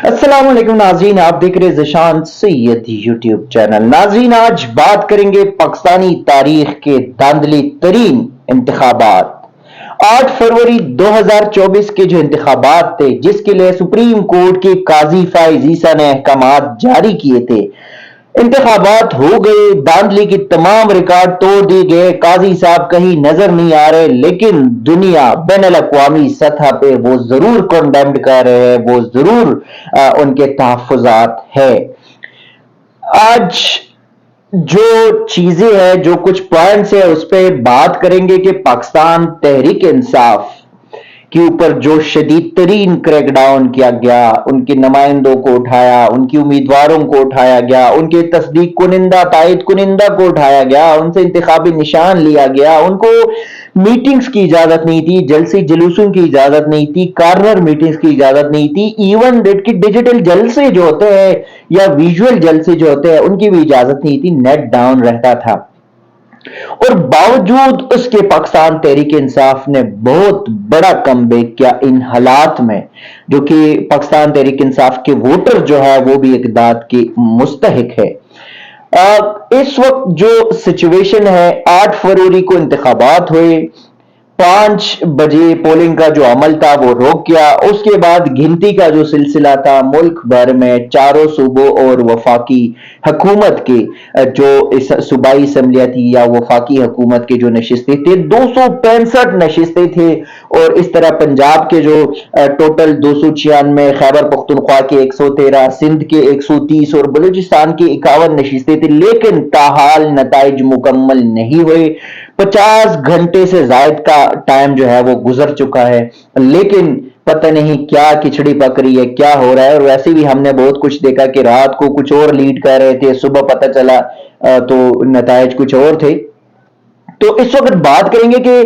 अस्सलाम वालेकुम नाज़रीन, आप देख रहे ज़शान सैयद यूट्यूब चैनल। नाज़रीन, आज बात करेंगे पाकिस्तानी तारीख के धांधली तरीन इंतखाबात। 8 फरवरी 2024 के जो इंतखाबात थे, जिसके लिए सुप्रीम कोर्ट के काजी फाइज ईसा ने अहकामात जारी किए थे, इंतखाबात हो गए, धांधली की तमाम रिकॉर्ड तोड़ दिए गए, काजी साहब कहीं नजर नहीं आ रहे, लेकिन दुनिया बैनुल अक़वामी सतह पे वो जरूर कंडेम्ड कर रहे हैं, वो जरूर उनके तहफ़्फ़ुज़ात है। आज जो चीजें हैं, जो कुछ पॉइंट्स है, उस पर बात करेंगे कि पाकिस्तान तहरीक इंसाफ के ऊपर जो शदीद तरीन क्रैकडाउन किया गया, उनके नुमाइंदों को उठाया, उनकी उम्मीदवारों को उठाया गया, उनके तस्दीक कुनिंदा तायद कुनिंदा को उठाया गया, उनसे इंतखाबी निशान लिया गया, उनको मीटिंग्स की इजाजत नहीं थी, जलसे जुलूसों की इजाजत नहीं थी, कार्नर मीटिंग्स की इजाजत नहीं थी, इवन कि डिजिटल जलसे जो होते हैं या विजुअल जलसे जो होते हैं उनकी भी इजाजत नहीं थी, नेट डाउन रहता था। और बावजूद उसके पाकिस्तान तहरीक इंसाफ ने बहुत बड़ा कमबैक किया इन हालात में, जो कि पाकिस्तान तहरीक इंसाफ के वोटर जो है वो भी इक़दाद के मुस्तहिक है। इस वक्त जो सिचुएशन है, 8 फरवरी को इंतखाबात हुए, 5 बजे पोलिंग का जो अमल था वो रोक गया। उसके बाद गिनती का जो सिलसिला था, मुल्क भर में चारों सूबों और वफाकी हुकूमत के जो इस सूबाई असम्बलियाँ थी या वफाकी हुकूमत के जो नशिस्तें थे, 265 नशिस्तें थे। और इस तरह पंजाब के जो टोटल 296, खैबर पख्तूनख्वा के 113, सिंध के 130 और बलूचिस्तान की 51 नशिस्तें थी, लेकिन ताहाल नताइज मुकम्मल नहीं हुए। 50 घंटे से ज्यादा का टाइम जो है वो गुजर चुका है, लेकिन पता नहीं क्या खिचड़ी पक रही है, क्या हो रहा है। और वैसे भी हमने बहुत कुछ देखा कि रात को कुछ और लीड कर रहे थे, सुबह पता चला तो नताइज कुछ और थे। तो इस वक्त बात करेंगे कि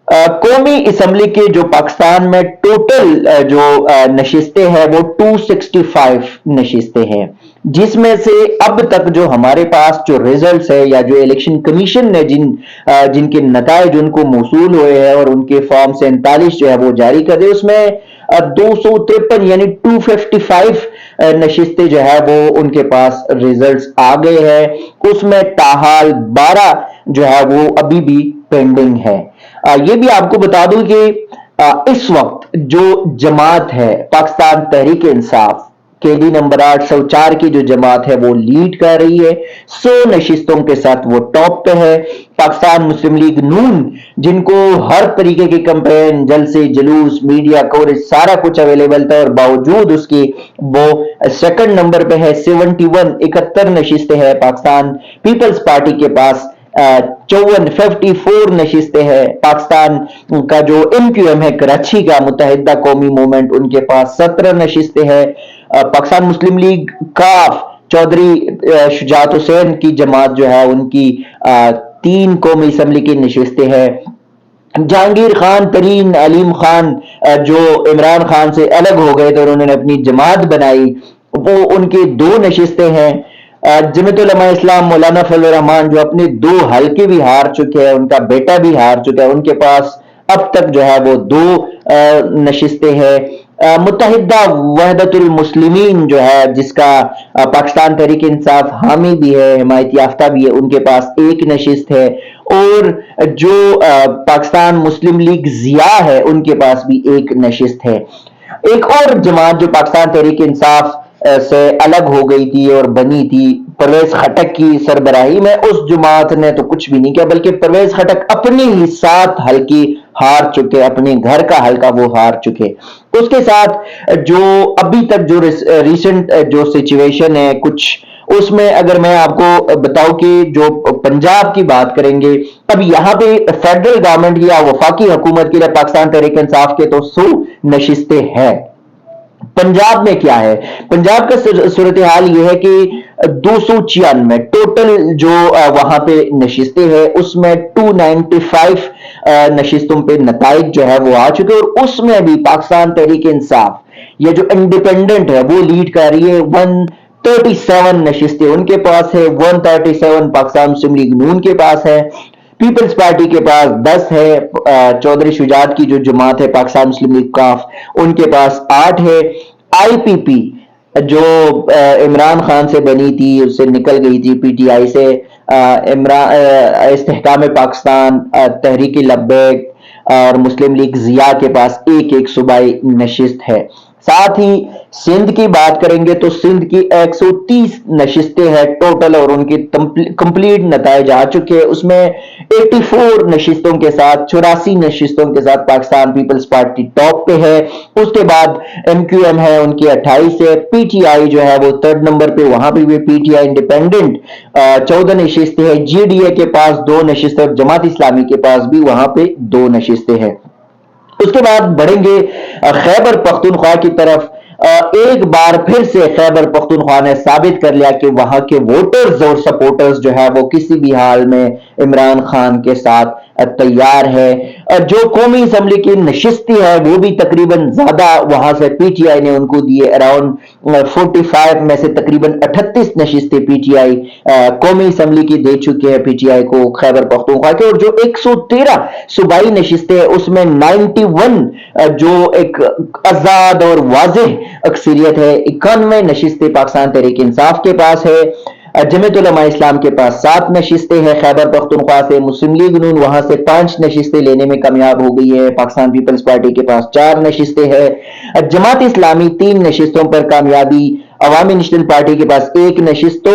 कौमी असम्बली के जो पाकिस्तान में टोटल जो नशिस्तें हैं वो 265 नशिस्तें हैं, जिसमें से अब तक जो हमारे पास जो रिजल्ट्स है या जो इलेक्शन कमीशन ने जिनके नताइज उनको मौसूल हुए हैं और उनके फॉर्म 47 जो है वो जारी कर दे, उसमें 253 यानी 255 नशिस्तें जो है वो उनके पास रिजल्ट्स आ गए हैं। उसमें ताहाल 12 जो है वो अभी भी पेंडिंग है। ये भी आपको बता दूं कि इस वक्त जो जमात है पाकिस्तान तहरीक इंसाफ केडी नंबर 804 की जो जमात है वो लीड कर रही है, 100 नशिस्तों के साथ वो टॉप पे है। पाकिस्तान मुस्लिम लीग नून, जिनको हर तरीके की कैंपेन, जलसे जुलूस, मीडिया कवरेज सारा कुछ अवेलेबल था, और बावजूद उसकी वो सेकंड नंबर पे है, 71 नशिस्तें है। पाकिस्तान पीपल्स पार्टी के पास 54 नशिस्तें हैं। पाकिस्तान का जो MQM है कराची का मुत्तहिदा कौमी मूवमेंट, उनके पास 17 नशिस्तें हैं। पाकिस्तान मुस्लिम लीग काफ चौधरी शुजात हुसैन की जमात जो है उनकी 3 कौमी असम्बली की नशिस्तें हैं। जहांगीर खान तरीन अलीम खान जो इमरान खान से अलग हो गए थे और उन्होंने अपनी जमात बनाई, वो उनकी 2 नशिस्तें हैं। जमीयतुल उलमा इस्लाम मौलाना फजल रहमान जो अपने 2 हल्के भी हार चुके हैं, उनका बेटा भी हार चुका है, उनके पास अब तक जो है वो 2 नशिस्तें हैं। मुत्तहिदा वहदतुल मुस्लिमीन जो है, जिसका पाकिस्तान तहरीक इंसाफ हामी भी है, हिमायत याफ्ता भी है, उनके पास 1 नशिस्त है। और जो पाकिस्तान मुस्लिम लीग जिया है, उनके पास भी 1 नशिस्त है। एक और जमात जो पाकिस्तान तहरीक इंसाफ से अलग हो गई थी और बनी थी परवेज खटक की सरबराही में, उस जमात ने तो कुछ भी नहीं किया, बल्कि परवेज खटक अपने ही 7 हल्के हार चुके, अपने घर का हल्का वो हार चुके। उसके साथ जो अभी तक जो रिसेंट जो सिचुएशन है कुछ, उसमें अगर मैं आपको बताऊं कि जो पंजाब की बात करेंगे, अब यहाँ पे फेडरल गवर्नमेंट या वफाकी हुकूमत के लिए पाकिस्तान तहरीक इंसाफ के तो 100 नशिस्तें हैं। पंजाब में क्या है? पंजाब का सूरत हाल यह है कि 296 टोटल जो वहां पे नशिस्तें हैं, उसमें 295 नशिस्तों पे नताइज जो है वो आ चुके, और उसमें भी पाकिस्तान तहरीक इंसाफ ये जो इंडिपेंडेंट है वो लीड कर रही है। 137 नशिस्तें उनके पास है, 137 पाकिस्तान मुस्लिम लीग नून के पास है। पीपल्स पार्टी के पास 10 है। चौधरी शुजात की जो जमात है पाकिस्तान मुस्लिम लीग काफ, उनके पास 8 है। IPP جو عمران خان سے بنی تھی، اس سے نکل گئی تھی PTI سے، استحکام پاکستان، تحریک لبیک اور مسلم لیگ ضیاء کے پاس ایک ایک صوبائی نشست ہے۔ ساتھ ہی سندھ کی بات کریں گے تو سندھ کی 130 نشستیں ہیں ٹوٹل، اور ان کی کمپلیٹ نتائج آ چکے ہیں۔ اس میں 84 نشستوں کے ساتھ، 84 نشستوں کے ساتھ پاکستان پیپلز پارٹی ٹاپ پہ ہے۔ اس کے بعد MQM ہے، ان کی 28 ہے۔ PTI جو ہے وہ 3rd نمبر پہ، وہاں پہ بھی PTI انڈیپینڈنٹ 14 نشستیں ہیں۔ GDA کے پاس 2 نشستیں، اور جماعت اسلامی کے پاس بھی وہاں پہ 2 نشستیں ہیں۔ اس کے بعد بڑھیں گے خیبر پختونخوا کی طرف۔ ایک بار پھر سے خیبر پختونخوا نے ثابت کر لیا کہ وہاں کے ووٹرز اور سپورٹرز جو ہے وہ کسی بھی حال میں عمران خان کے ساتھ تیار ہے۔ جو قومی اسمبلی کی نشستی ہے وہ بھی تقریباً زیادہ وہاں سے PTI نے ان کو دیے، اراؤنڈ 45 میں سے تقریباً 38 نشستیں PTI قومی اسمبلی کی دے چکے ہیں PTI کو خیبر پختونخوا کے، اور جو 113 صوبائی نشستیں اس میں 91 جو ایک آزاد اور واضح اکثریت ہے، 91 نشستیں پاکستان تحریک انصاف کے پاس ہے۔ جمعیت علماء اسلام کے پاس 7 نشستیں ہیں خیبر پختونخوا سے۔ مسلم لیگ نون وہاں سے 5 نشستیں لینے میں کامیاب ہو گئی ہے۔ پاکستان پیپلز پارٹی کے پاس 4 نشستیں ہیں۔ جماعت اسلامی 3 نشستوں پر کامیابی، عوامی نیشنل پارٹی کے پاس 1 نشست،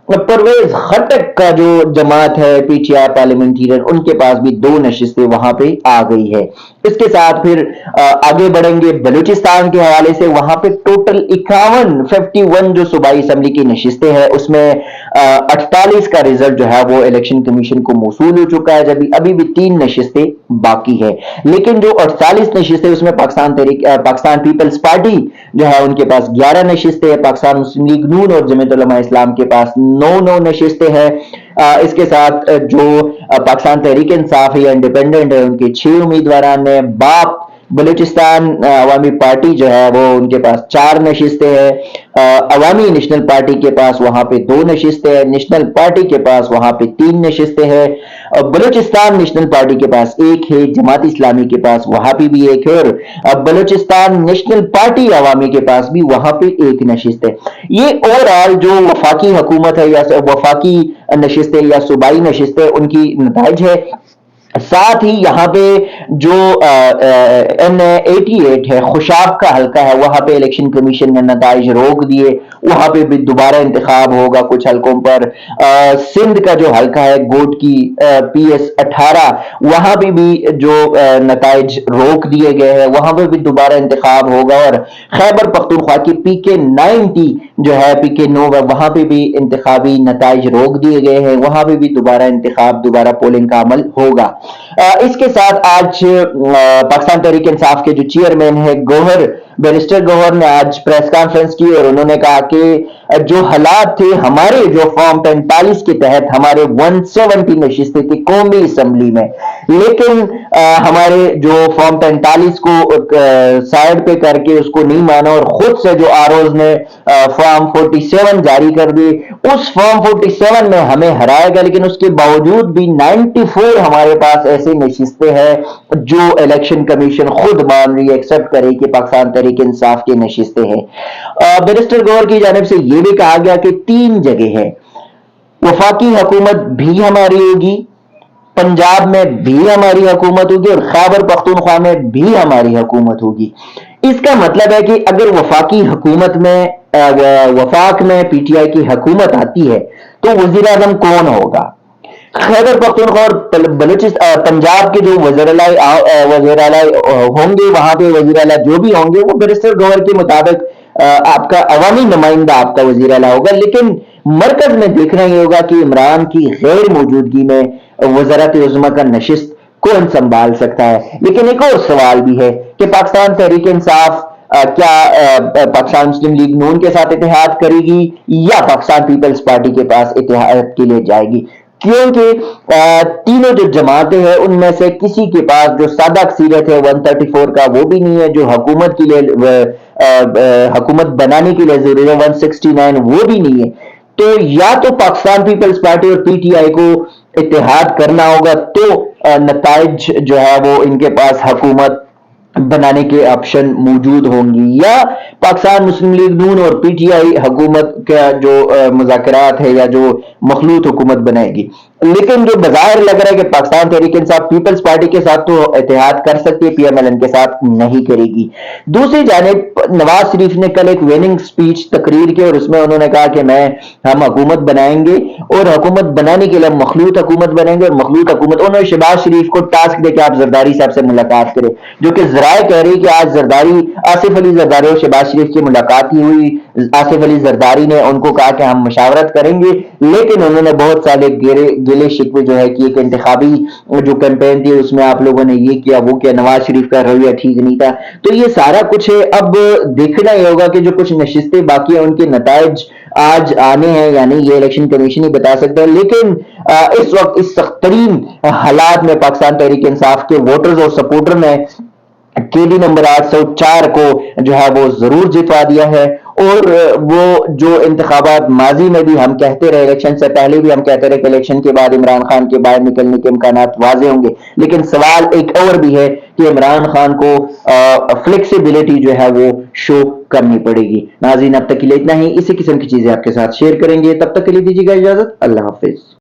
اور پرویز خٹک کا جو جماعت ہے PTI پارلیمنٹیرین، ان کے پاس بھی 2 نشستیں وہاں پہ آ گئی ہے۔ اس کے ساتھ پھر آگے بڑھیں گے بلوچستان کے حوالے سے۔ وہاں پہ ٹوٹل 51 جو صوبائی اسمبلی کی نشستیں ہیں، اس میں 48 کا رزلٹ جو ہے وہ الیکشن کمیشن کو موصول ہو چکا ہے، جب ابھی بھی 3 نشستیں باقی ہے۔ لیکن جو 48 نشستیں اس میں پاکستان پیپلز پارٹی جو ہے ان کے پاس 11 نشستیں ہیں، پاکستان مسلم لیگ نون اور جمعیت علماء اسلام کے پاس 9 نشستیں ہیں۔ اس کے ساتھ جو پاکستان تحریک انصاف یا انڈیپینڈنٹ ہے، ان کے 6 امیدواران ہیں۔ باپ بلوچستان عوامی پارٹی جو ہے وہ ان کے پاس 4 نشستیں ہیں۔ عوامی نیشنل پارٹی کے پاس وہاں پہ 2 نشستیں ہیں۔ نیشنل پارٹی کے پاس وہاں پہ 3 نشستیں ہیں۔ بلوچستان نیشنل پارٹی کے پاس 1 ہے، جماعت اسلامی کے پاس وہاں پہ بھی 1 ہے، اور بلوچستان نیشنل پارٹی عوامی کے پاس بھی وہاں پہ 1 نشست ہے۔ یہ اوورآل جو وفاقی حکومت ہے یا وفاقی نشستیں یا صوبائی نشستیں ان کی نتائج ہے۔ ساتھ ہی یہاں پہ جو N88 ہے، خوشاب کا حلقہ ہے، وہاں پہ الیکشن کمیشن نے نتائج روک دیے، وہاں پہ بھی دوبارہ انتخاب ہوگا کچھ حلقوں پر۔ سندھ کا جو حلقہ ہے گوٹ کی PS18، وہاں پہ بھی جو نتائج روک دیے گئے ہیں، وہاں پہ بھی دوبارہ انتخاب ہوگا۔ اور خیبر پختونخوا کی PK90 جو ہے PK9، وہاں پہ بھی انتخابی نتائج روک دیے گئے ہیں، وہاں پہ بھی دوبارہ انتخاب، دوبارہ پولنگ کا عمل ہوگا۔ اس کے ساتھ آج پاکستان تحریک انصاف کے جو چیئرمین ہے بیرسٹر گوہر نے آج پریس کانفرنس کی، اور انہوں نے کہا کہ جو حالات تھے ہمارے جو فارم 45 کے تحت ہمارے 170 نشستیں تھی قومی اسمبلی میں، لیکن ہمارے جو فارم 45 کو سائڈ پہ کر کے اس کو نہیں مانا، اور خود سے جو آروز نے فارم 47 جاری کر دی، اس فارم 47 میں ہمیں ہرایا گیا، لیکن اس کے باوجود بھی 94 ہمارے پاس ایسے نشستیں ہیں جو الیکشن کمیشن خود مان رہی ہے، ایکسپٹ کرے کہ پاکستان تحریک انصاف کی نشستیں ہیں۔ بیرسٹر گوہر کی جانب سے یہ بھی کہا گیا کہ 3 جگہ ہے، وفاقی حکومت بھی ہماری ہوگی، پنجاب میں بھی ہماری حکومت ہوگی، اور خیبر پختونخوا میں بھی ہماری حکومت ہوگی۔ اس کا مطلب ہے کہ اگر وفاقی حکومت میں وفاق میں PTI کی حکومت آتی ہے تو وزیر اعظم کون ہوگا؟ خیبر پختونخوا اور پنجاب کے جو وزیر اعلیٰ ہوں گے، وہاں پہ وزیر اعلیٰ جو بھی ہوں گے وہ بیرسٹر گوہر کے مطابق آپ کا عوامی نمائندہ آپ کا وزیر اعلیٰ ہوگا، لیکن مرکز میں دیکھنا یہ ہوگا کہ عمران کی غیر موجودگی میں وزارت عظمیٰ کا نشست کون سنبھال سکتا ہے۔ لیکن ایک اور سوال بھی ہے کہ پاکستان تحریک انصاف کیا پاکستان مسلم لیگ نون کے ساتھ اتحاد کرے گی یا پاکستان پیپلز پارٹی کے پاس اتحاد کے لیے جائے گی؟ کیونکہ تینوں جو جماعتیں ہیں ان میں سے کسی کے پاس جو سادہ اکثریت ہے 134 کا وہ بھی نہیں ہے، جو حکومت کے لیے حکومت بنانے کے لیے ضروری ہے 169 وہ بھی نہیں ہے۔ تو یا تو پاکستان پیپلز پارٹی اور PTI کو اتحاد کرنا ہوگا، تو نتائج جو ہے وہ ان کے پاس حکومت बनाने के ऑप्शन मौजूद होंगी, या पाकिस्तान मुस्लिम लीग नून और पीटीआई हुकूमत का जो मुज़ाकरात है या जो मखलूत हुकूमत बनाएगी। लेकिन जो बाजार लग रहा है कि पाकिस्तान तहरीक इंसाफ पीपल्स पार्टी के साथ तो इत्तेहाद कर सकती है, पीएमएलएन के साथ नहीं करेगी। दूसरी जानिब नवाज शरीफ ने कल एक विनिंग स्पीच तकरीर की और उसमें उन्होंने कहा कि हम हुकूमत बनाएंगे और हुकूमत बनाने के लिए मखलूत हुकूमत बनेंगे, और मखलूत हुकूमत उन्होंने शहबाज शरीफ को टास्क दे कि आप जरदारी साहब से मुलाकात करें, जो कि जराए कह रही कि आज जरदारी आसिफ अली जरदारी और शहबाज शरीफ की मुलाकात ही हुई। आसिफ अली जरदारी ने उनको कहा कि हम मशावरत करेंगे, लेकिन उन्होंने बहुत सारे गिले शिकवे जो है कि एक इंतखाबी जो कैंपेन थी उसमें आप लोगों ने ये किया वो किया, नवाज शरीफ का रवैया ठीक नहीं था। तो ये सारा कुछ है, अब देखना ही होगा कि जो कुछ नशिस्तें बाकी हैं उनके नताइज आज आने हैं या नहीं, ये इलेक्शन कमीशन ही बता सकता है। लेकिन इस वक्त इस सख्त तरीन हालात में पाकिस्तान तहरीक इंसाफ के वोटर्स और सपोर्टर ने केडी नंबर 804 को जो है वो जरूर जितवा दिया है। और वो जो इंतखाबात माजी में भी हम कहते रहे, इलेक्शन से पहले भी हम कहते रहे कि इलेक्शन के बाद इमरान खान के बाहर निकलने के इम्कानात वाजे होंगे, लेकिन सवाल एक और भी है कि इमरान खान को फ्लेक्सिबिलिटी जो है वो शो करनी पड़ेगी। नाज़रीन, अब तक के लिए इतना ही। इसी किस्म की चीजें आपके साथ शेयर करेंगे, तब तक के लिए दीजिएगा इजाजत। अल्लाह हाफिज।